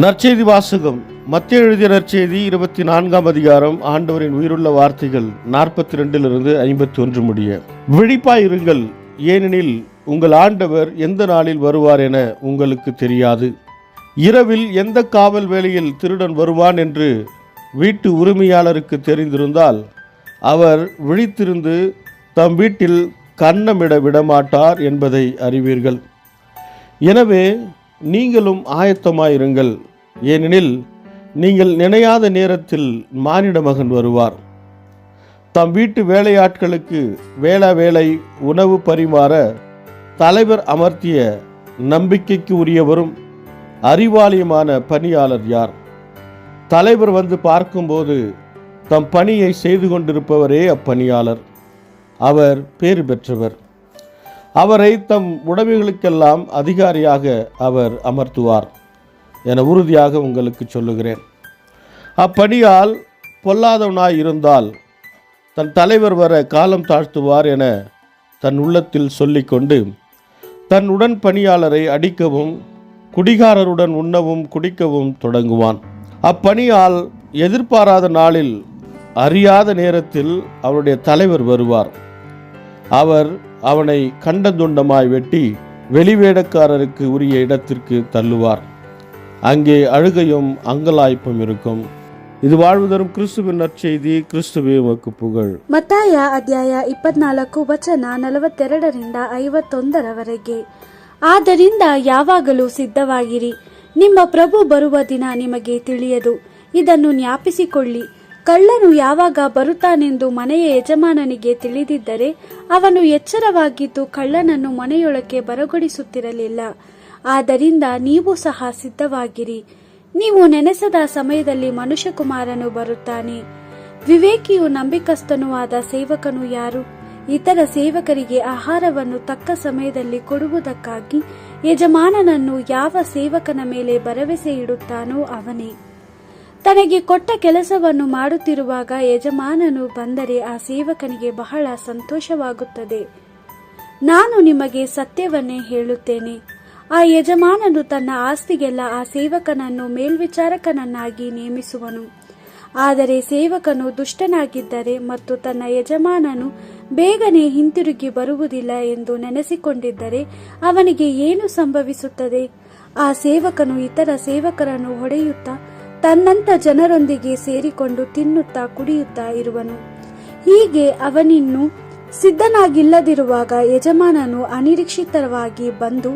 நற்செய்தி வாசகம். மத்தேயு எழுதிய நற்செய்தி 24ஆம் அதிகாரம். ஆண்டவரின் உயிருள்ள வார்த்தைகள் 42 51 முடிய. விழிப்பாயிருங்கள், ஏனெனில் உங்கள் ஆண்டவர் எந்த நாளில் வருவார் என உங்களுக்கு தெரியாது. இரவில் எந்த காவல் வேளையில் திருடன் வருவான் என்று வீட்டு உரிமையாளருக்கு தெரிந்திருந்தால் அவர் விழித்திருந்து தம் வீட்டில் கன்னமிட விடமாட்டார் என்பதை அறிவீர்கள். எனவே நீங்களும் ஆயத்தமாயிருங்கள், ஏனெனில் நீங்கள் நினையாத நேரத்தில் மானிட மகன் வருவார். தம் வீட்டு வேலையாட்களுக்கு வேளை உணவு பரிமாற தலைவர் அமர்த்திய நம்பிக்கைக்கு உரியவரும் அறிவாளியுமான பணியாளர் யார்? தலைவர் வந்து பார்க்கும்போது தம் பணியை செய்து கொண்டிருப்பவரே அப்பணியாளர். அவர் பேறு பெற்றவர். அவரை தம் உடைமைகளுக்கெல்லாம் அதிகாரியாக அவர் அமர்த்துவார் என உறுதியாக உங்களுக்கு சொல்லுகிறேன். அப்பணியால் பொல்லாதவனாய் இருந்தால் தன் தலைவர் வர காலம் தாழ்த்துவார் என தன் உள்ளத்தில் சொல்லிக்கொண்டு தன் உடன் பணியாளரை அடிக்கவும் குடிகாரருடன் உண்ணவும் குடிக்கவும் தொடங்குவான். அப்பணியால் எதிர்பாராத நாளில் அறியாத நேரத்தில் அவருடைய தலைவர் வருவார். அவர் அவனை கண்டந்துண்டமாய் வெட்டி வெளிவேடக்காரருக்கு உரிய இடத்திற்கு தள்ளுவார். அங்கே அழுகையும் அங்கலாய்ப்பும் இருக்கும். ಇದು வாழ்வு தரும் ಕ್ರಿಸ್ತುವಿನ ನற்ಸೆய்தி. ಕ್ರಿಸ್ತುವೇ ಉಮக்கு புகழ್. ಮತ್ತಾಯ ಅಧ್ಯಾಯ 24 ವಚನ 42ರಿಂದ 51ರವರೆಗೆ. ಆದ್ದರಿಂದ ಯಾವಾಗಲೂ ಸಿದ್ಧವಾಗಿರಿ, ನಿಮ್ಮ ಪ್ರಭು ಬರುವ ದಿನ ನಿಮಗೆ ತಿಳಿಯದು. ಇದನ್ನು ಜ್ಞಾಪಿಸಿಕೊಳ್ಳಿ, ಕಳ್ಳನು ಯಾವಾಗ ಬರುತ್ತಾನೆಂದು ಮನೆಯ ಯಜಮಾನನಿಗೆ ತಿಳಿದಿದ್ದರೆ ಅವನು ಎಚ್ಚರವಾಗಿದ್ದು ಕಳ್ಳನನ್ನು ಮನೆಯೊಳಗೆ ಬರಗೊಡಿಸುತ್ತಿರಲಿಲ್ಲ. ಆದ್ದರಿಂದ ನೀವು ಸಹ ಸಿದ್ಧವಾಗಿರಿ, ನೀವು ನೆನೆಸದ ಸಮಯದಲ್ಲಿ ಮನುಷ್ಯಕುಮಾರನು ಬರುತ್ತಾನೆ. ವಿವೇಕಿಯು ನಂಬಿಕಸ್ಥನೂ ಆದ ಸೇವಕನು ಯಾರು? ಇತರ ಸೇವಕರಿಗೆ ಆಹಾರವನ್ನು ತಕ್ಕ ಸಮಯದಲ್ಲಿ ಕೊಡುವುದಕ್ಕಾಗಿ ಯಜಮಾನನನ್ನು ಯಾವ ಸೇವಕನ ಮೇಲೆ ಭರವಸೆ ಇಡುತ್ತಾನೋ ಅವನೇ. ತನಗೆ ಕೊಟ್ಟ ಕೆಲಸವನ್ನು ಮಾಡುತ್ತಿರುವಾಗ ಯಜಮಾನನು ಬಂದರೆ ಆ ಸೇವಕನಿಗೆ ಬಹಳ ಸಂತೋಷವಾಗುತ್ತದೆ. ನಾನು ನಿಮಗೆ ಸತ್ಯವನ್ನೇ ಹೇಳುತ್ತೇನೆ, ಆ ಯಜಮಾನನು ತನ್ನ ಆಸ್ತಿಗೆಲ್ಲ ಆ ಸೇವಕನನ್ನು ಮೇಲ್ವಿಚಾರಕನನ್ನಾಗಿ ನೇಮಿಸುವನು. ಆದರೆ ಸೇವಕನು ದುಷ್ಟನಾಗಿದ್ದರೆ ಮತ್ತು ತನ್ನ ಯಜಮಾನನು ಬೇಗನೆ ಹಿಂತಿರುಗಿ ಬರುವುದಿಲ್ಲ ಎಂದು ನೆನೆಸಿಕೊಂಡಿದ್ದರೆ ಅವನಿಗೆ ಏನು ಸಂಭವಿಸುತ್ತದೆ? ಆ ಸೇವಕನು ಇತರ ಸೇವಕರನ್ನು ಹೊಡೆಯುತ್ತಾ ತನ್ನಂಥ ಜನರೊಂದಿಗೆ ಸೇರಿಕೊಂಡು ತಿನ್ನುತ್ತಾ ಕುಡಿಯುತ್ತಾ ಇರುವನು. ಹೀಗೆ ಅವನಿನ್ನು ಸಿದ್ಧನಾಗಿಲ್ಲದಿರುವಾಗ ಯಜಮಾನನು ಅನಿರೀಕ್ಷಿತವಾಗಿ ಬಂದು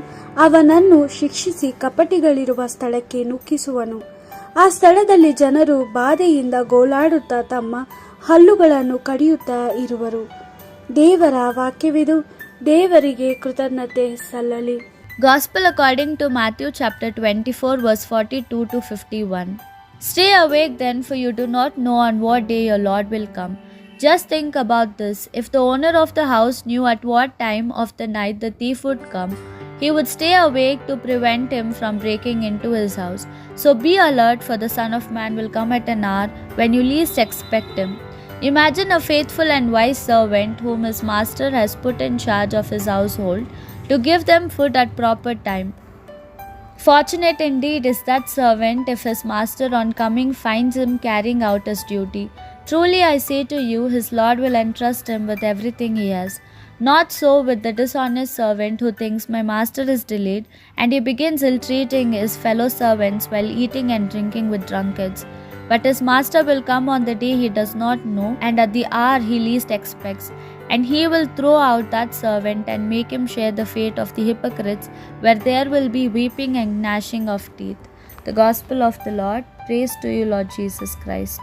ಅವನನ್ನು ಶಿಕ್ಷಿಸಿ ಕಪಟಿಗಳಿರುವ ಸ್ಥಳಕ್ಕೆ ನುಗ್ಗಿಸುವನು. ಆ ಸ್ಥಳದಲ್ಲಿ ಜನರು ಬಾಧೆಯಿಂದ ಗೋಳಾಡುತ್ತಾ ತಮ್ಮ ಹಲ್ಲುಗಳನ್ನು ಕಡಿಯುತ್ತಾ ಇರುವರು. ದೇವರ ವಾಕ್ಯವಿದು. ದೇವರಿಗೆ ಕೃತಜ್ಞತೆ ಸಲ್ಲಲಿ. Gospel according to Matthew chapter 24 verse 42 to 51. Stay awake then, for you do not know on what day your Lord will come. Just think about this. If the owner of the house knew at what time of the night the thief would come, he would stay awake to prevent him from breaking into his house. So be alert, for the Son of Man will come at an hour when you least expect him. Imagine a faithful and wise servant whom his master has put in charge of his household to give them food at proper time. Fortunate indeed is that servant if his master on coming finds him carrying out his duty. Truly I say to you, his Lord will entrust him with everything he has. Not so with the dishonest servant who thinks my master is delayed, and he begins ill-treating his fellow servants while eating and drinking with drunkards. But his master will come on the day he does not know, and at the hour he least expects, and he will throw out that servant and make him share the fate of the hypocrites, where there will be weeping and gnashing of teeth. The Gospel of the Lord. Praise to you, Lord Jesus Christ.